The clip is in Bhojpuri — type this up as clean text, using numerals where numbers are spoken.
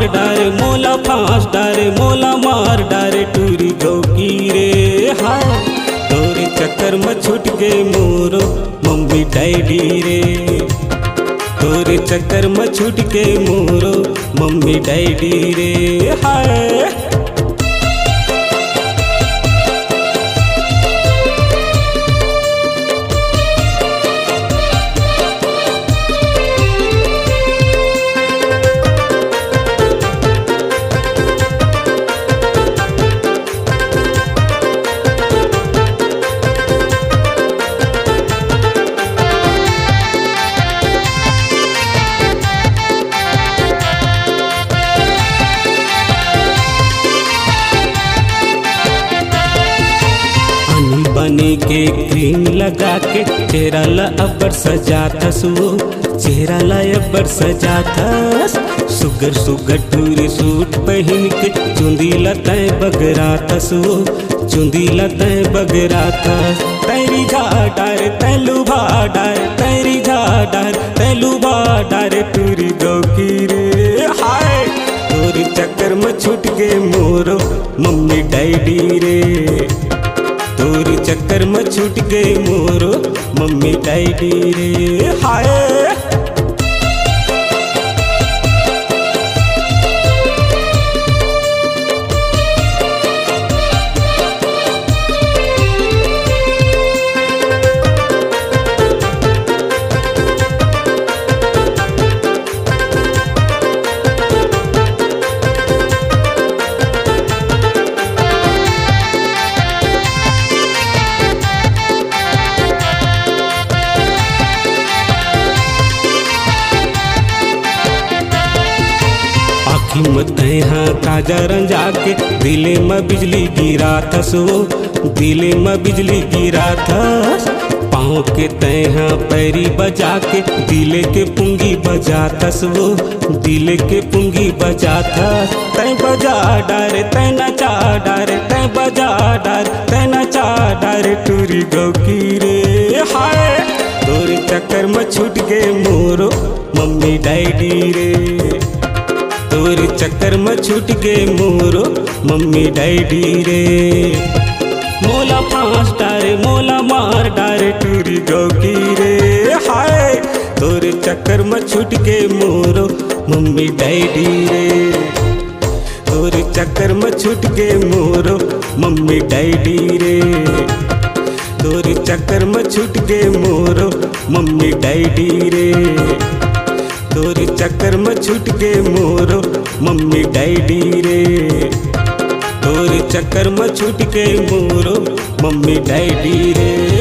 मार डारे मोला फांस डारे मोला मार डारे टूरी गौकी रे हाय तोरे चक्कर में छूट गए मोरो मम्मी डैडी रे तोरे चक्कर में छूट गए मोरो मम्मी डैडी रे हाय। बने के क्रीम लगा के चेहरा ला अबर सजाता सो चेहरा ला अबर सजाता सुगर सुगर टूरी सूट पहन के चुंदी लताए बगराता सो चुंदी लताए बगराता तेरी झाडार तैलू भाडार तेरी झाडार तैलू भाडार टूरी गौकी रे हाय तोरे चक्कर में छूट गए मोरो मम्मी डैडी रे तोरे चक्कर में छूट गए मोरो मम्मी डैडी रे हाय। हिम्मत हाँ काजा रंजा के दिले में बिजली गिरा था सो दिले में बिजली गिरा था पाँव के तैहा पैरी बजा के दिले के पुंगी बजा था सो दिले के पुंगी बजा था तै बजा डारे तै नचा डारे तै बजा डारे तै नचा डारे टूरी गौकी रे हाय तोरे चक्कर में छूट गए मोरो मम्मी डैडी रे तोरे चक्कर में छूट गए मोरो मम्मी डैडी रे मोला फांस डारे मोला मार डारे टूरी गौकी रे हाय तोरे चक्कर में छूट गए मोरो मम्मी डैडी रे तोरे चक्कर में छूट गए मोरो मम्मी डैडी रे तोरे चक्कर में छूट गए मोरो मम्मी डैडी रे तोरे चक्कर में छूट गए मोरो मम्मी डैडी रे तोरे चक्कर में छूट गए मोरो मम्मी डैडी रे।